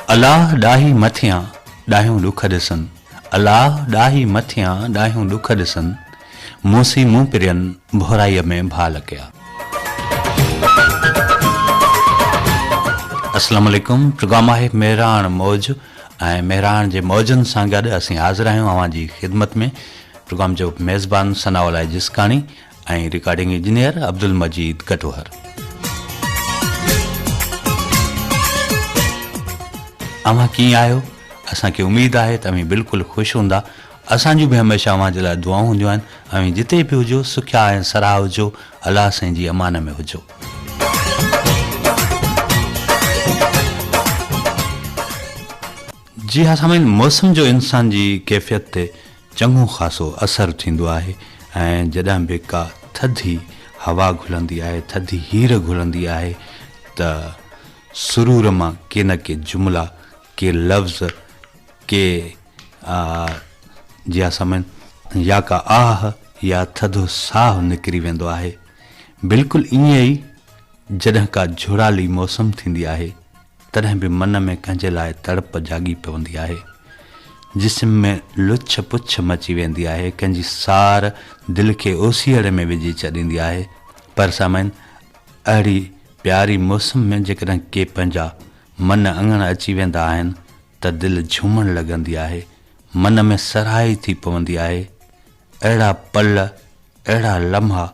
अलाह ॾाही मथियां ॾाहियूं ॾुख ॾिसनि, अलाह ॾाही मथियां ॾाहियूं ॾुख ॾिसनि, मूसी मूं पिरियनि भोराईअ में भाल कया। अस्सलाम वालेकुम। प्रोग्राम आहे मेहरान मौज ऐं मेहरान जे मौजनि सां गॾु असीं हाज़िर आहियूं अवां जी ख़िदमत में। प्रोग्राम जो मेज़बान सनाउल्लाह जिसकानी ऐं रिकॉर्डिंग इंजीनियर अब्दुल मजीद कटोहर। अवां कीअं आहियो? असांखे उमेदु आहे त अवीं बिल्कुलु ख़ुशि हूंदा। असांजूं बि हमेशह अवां जे लाइ दुआऊं हूंदियूं आहिनि। अवीं जिते बि हुजो सुखिया ऐं सराह हुजो, अलाह साईं जी अमान में हुजो। जी हा साईं, मौसम जो इंसान जी कैफ़ियत ते चङो ख़ासो असरु थींदो आहे ऐं जॾहिं बि का थधी हवा घुलंदी आहे, थधी हीर घुलंदी आहे त सुरूर मां के न के जुमिला, के लफ़्ज़, के जी हा साईं, या का आह या थधो साह निकिरी वेंदो आहे। बिल्कुलु ईअं ई जॾहिं का झुड़ाली मौसम थींदी आहे तॾहिं बि मन में कंहिंजे लाइ तड़प जागी पवंदी आहे, जिस्म में लुछ पुछ मची वेंदी आहे, कंहिंजी सार दिलि खे ओसीअड़ में विझी छॾींदी आहे। पर साईं, अहिड़ी प्यारी मौसम में जेकॾहिं के पंहिंजा मन अङण अची वेंदा आहिनि त दिलि झूमणु लॻंदी आहे, मन में सराही थी पवंदी आहे। अहिड़ा पल, अहिड़ा लम्हा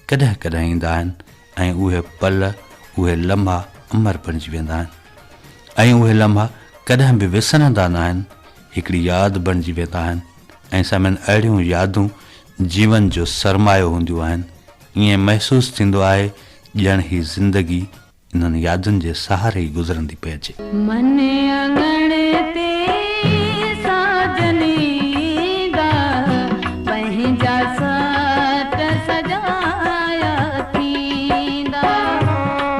कॾहिं कॾहिं ईंदा आहिनि ऐं उहे पल, उहे लम्हा अमर बणिजी वेंदा आहिनि ऐं उहे लम्हा कॾहिं बि विसरंदा न आहिनि, हिकिड़ी यादि बणिजी वेंदा आहिनि। ऐं साईं, अहिड़ियूं यादूं जीवन जो सरमायो हूंदियूं आहिनि। ईअं महसूसु थींदो आहे ॼण ही ज़िंदगी इन्हनि यादुनि जे सहारे ई गुज़रंदी पई अचे। मन अङण ते साजनी दा पंहिंजा साट सजाया थींदा,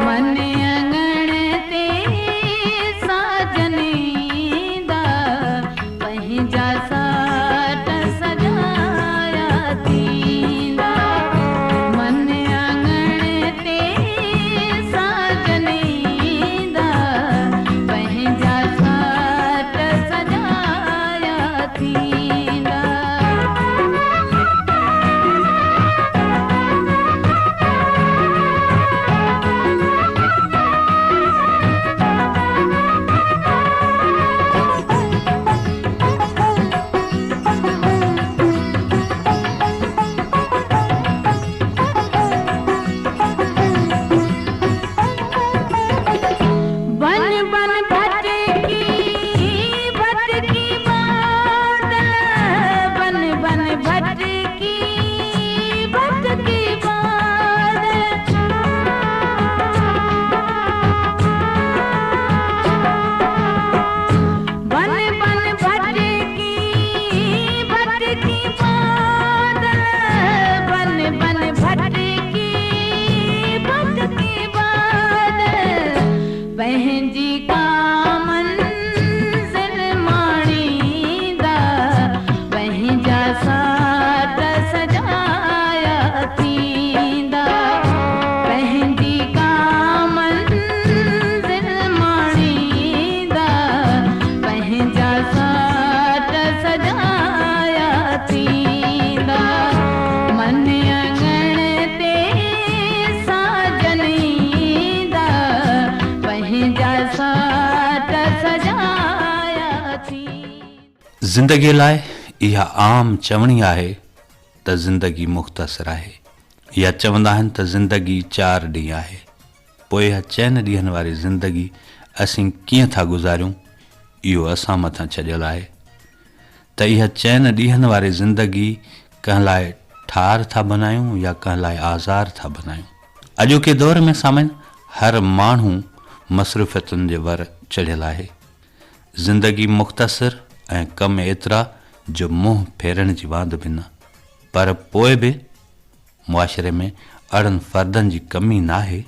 मन अङण ते साजनी दा पंहिंजा साट सजाया थींदा, मन अङण ते साजनी दा पंहिंजा साट सजाया थींदा। बन बन भटकी भटकी बादल, बन बन भटकी भटकी बादल, बन बन भटकी भटकी बादल, बन बन भटकी भटकी बादल, पंहिंजी का मंज़िल माणींदा पंहिंजा साट सजाया थींदा, पंहिंजी का मंज़िल माणींदा पंहिंजा साट सजाया थींदा, मन अङण ते साजनी दा पंहिंजा साट सजाया थी। ज़िंदगीअ लाइ इहा आम चवणी आहे त ज़िंदगी मुख़्तसिर आहे, या चवंदा आहिनि त ज़िंदगी 4 ॾींहं आहे। पोइ इहा 4 ॾींहंनि वारी ज़िंदगी असीं कीअं था गुज़ारियूं, इहो असां मथां छॾियल आहे त इहा 4 ॾींहंनि वारी ज़िंदगी कंहिं लाइ ठार था बनायूं या कंहिं लाइ आज़ार था बनायूं। अॼोके दौर में साईं, हर माण्हू मसरूफ़ियतुनि जे वर चढ़ियल आहे। ज़िंदगी मुख़्तसिर ऐं कम एतिरा जो मुंहुं फेरण जी वांद बि न। पर पोइ बि मुआशिरे में अहिड़नि फ़र्दनि जी कमी नाहे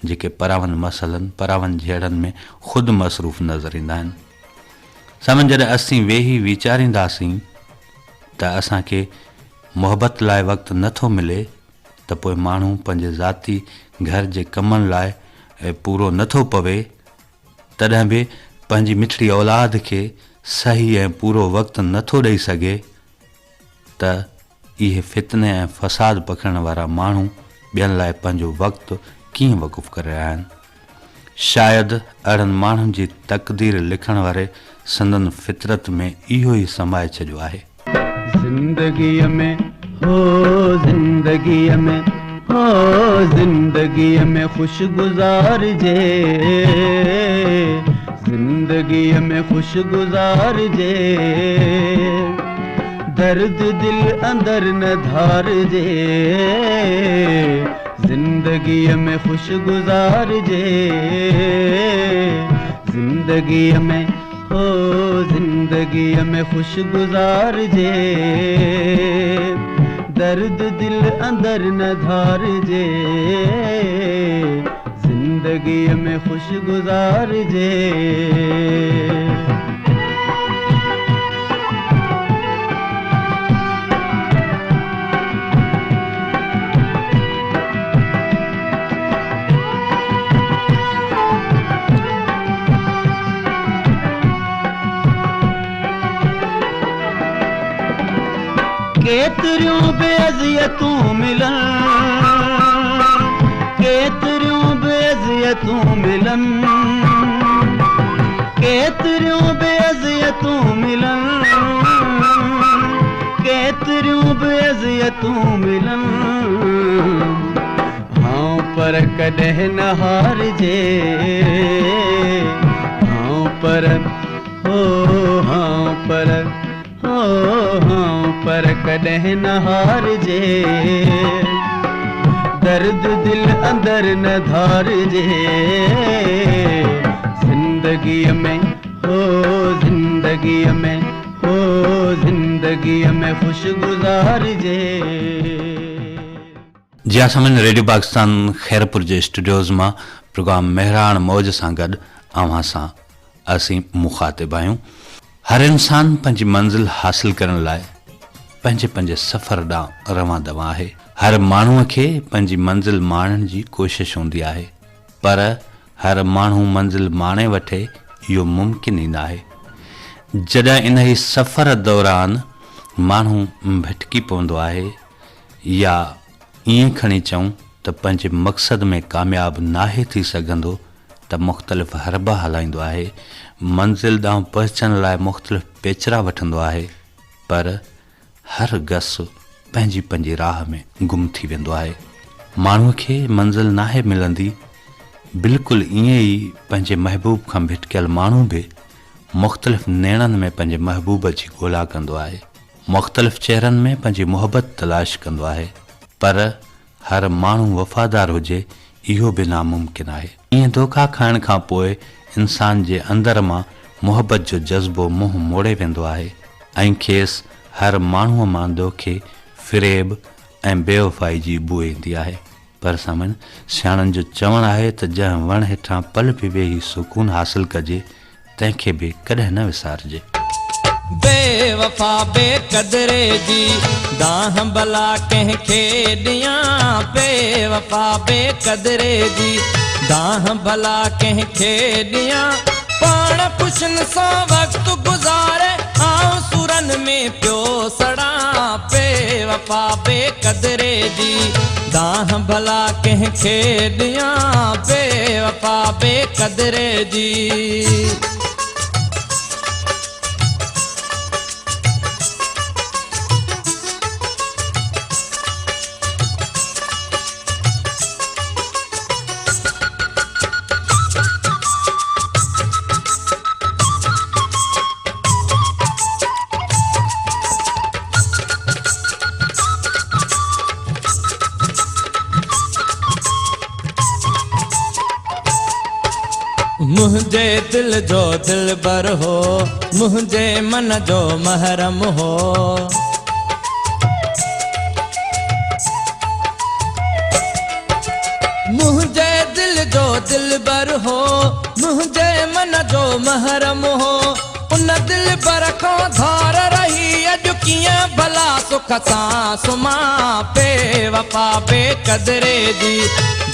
जेके परावनि मसइलनि, परावनि जहिड़नि में ख़ुदि मसरूफ़ नज़र ईंदा आहिनि। साईं, जॾहिं असीं वेही वीचारींदासीं त असांखे मोहबत लाइ वक़्तु नथो मिले त पोइ माण्हू पंहिंजे ज़ाती घर जे कमनि लाइ पूरो नथो पवे, तॾहिं बि पंहिंजी मिठड़ी औलाद खे सही ऐं पूरो वक़्तु नथो ॾेई सघे त इहे फितने ऐं फ़साद पखण वारा माण्हू ॿियनि लाइ पंहिंजो वक़्तु कीअं वक़ुफ़ करे रहिया आहिनि। शायदि अहिड़नि माण्हुनि जी तक़दीर लिखण वारे संदन फितरत में इहो ई समाए छॾियो आहे। ज़िंदगीअ में हो ज़िंदगीअ में हो ज़िंदगीअ में ख़ुशि गुज़ारिजे, ज़िंदगीअ में ख़ुशि गुज़ारिजे, दर्द दिल अंदर न धारिजे, ज़िंदगीअ में ख़ुशि गुज़ारिजे, ज़िंदगीअ में हो ज़िंदगीअ में ख़ुशि गुज़ारिजे, दर्द दिल अंदर न धारिजे, ज़िंदगीअ में ख़ुशि गुज़ारिजे। केतिरियूं बेअज़ियतूं मिलन, केतिरियूं बेअज़ियतूं मिलन, केतिरियूं बेअज़ियतूं मिलन, केतिरियूं बेअज़ियतूं मिलन, हाँ पर कॾहिं न हारिजे, हाँ पर हो हाँ पर पर कॾहिं न हारिजे, दर्द दिल अंदर न धारिजे, ज़िंदगीअ में हो ज़िंदगीअ में हो ज़िंदगीअ में ख़ुशि गुज़ारिजे। जी असां रेडियो पाकिस्तान खैरपुर जे स्टूडियोज़ मां प्रोग्राम मेहरान मौज सां गॾु अव्हां सां असीं मुखातिब आहियूं। हर इंसान पंहिंजी मंज़िल हासिल करण लाइ पंहिंजे पंहिंजे सफ़र ॾांहुं रवां दवा आहे। हर माण्हूअ खे पंहिंजी मंज़िल माणण जी कोशिशि हूंदी आहे, पर हर माण्हू मंज़िल माणे वठे इहो मुमकिन ई न आहे। जॾहिं इन ई सफ़र दौरान माण्हू भटकी पवंदो आहे या ईअं खणी चऊं त पंहिंजे मक़सद में कामयाबु नाहे थी सघंदो त मुख़्तलिफ़ हरबा हलाईंदो आहे, मंज़िल ॾांहुं पहुचण लाइ मुख़्तलिफ़ पेचरा वठंदो आहे, पर हर गस पंहिंजी पंहिंजी राह में गुम थी वेंदो आहे। माण्हूअ खे मंज़िल नाहे मिलंदी, बिल्कुलु ईअं ई पंहिंजे महबूब खां भिटकियल माण्हू बि मुख़्तलिफ़ नेणनि में पंहिंजे महबूब जी ॻोल्हा कंदो आहे, मुख़्तलिफ़ चेहरनि में पंहिंजी मुहबत तलाश कंदो आहे, पर हर माण्हू वफ़ादार हुजे इहो बि नामुमकिन आहे। ईअं धोखा खाइण खां पोइ इंसान जे अंदर मां मुहबत जो जज़्बो मुंहुं मोड़े वेंदो आहे ऐं खेसि हर माण्हूअ मां दोखे फ़िरेब ऐं बेवफ़ाई जी बू ईंदी आहे। पर सामन सियाणनि जो चवणु आहे त जंहिं वण हेठां पल बि वेही सुकून हासिल कजे तंहिंखे बि कॾहिं न विसारिजे। बेवफ़ा बेक़दरे जी दाह भला कंहिंखे ॾियां, बेवफ़ा बेक़दरे जी दाह भला कंहिंखे ॾियां, पाण पुछन सां वक़्तु गुज़ारे आऊं सुरन में पियो सड़ां, बेवफ़ा बेक़दरे जी दाह भला कंहिंखे ॾियां, बेवफ़ा बेक़दरे जी। मुझे दिल जो दिलबर हो, मुझे मन जो महरम हो, मुझे दिल जो दिलबर हो, मुझे मन जो महरम हो, उन दिलबर खां धार रही अॼु कीअं भला सुख सां सुम्हां, बेवफ़ा बेक़दरे जी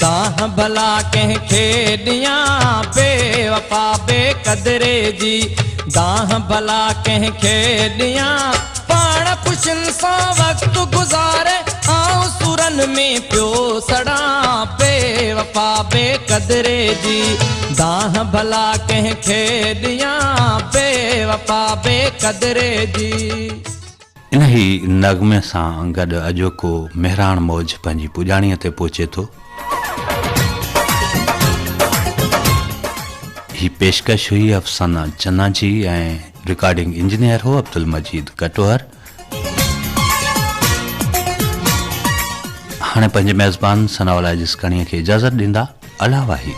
दाह भला कंहिंखे ॾियां बेवफा बेक़दरे जी दाह भला कंहिंखे ॾियां पाण ख़ुशियुनि सां वक़्तु गुज़ारे आऊं सुरनि में पियो सड़ां बेवफा बेक़दरे जी दाह भला कंहिंखे ॾियां बेवफा बेक़दरे जी। इन ही नगमे सां गॾु अॼोको मेहराण मौज पंहिंजी पुॼाणीअ ते पहुचे थो। ही पेशकश हुई अफ़साना चन्ना जी ऐं रिकॉर्डिंग इंजीनियर हो अब्दुल मजीद कटोहर। हाणे पंहिंजे मेज़बान सनावला जिसकणीअ खे इजाज़त ॾींदा अला वाही।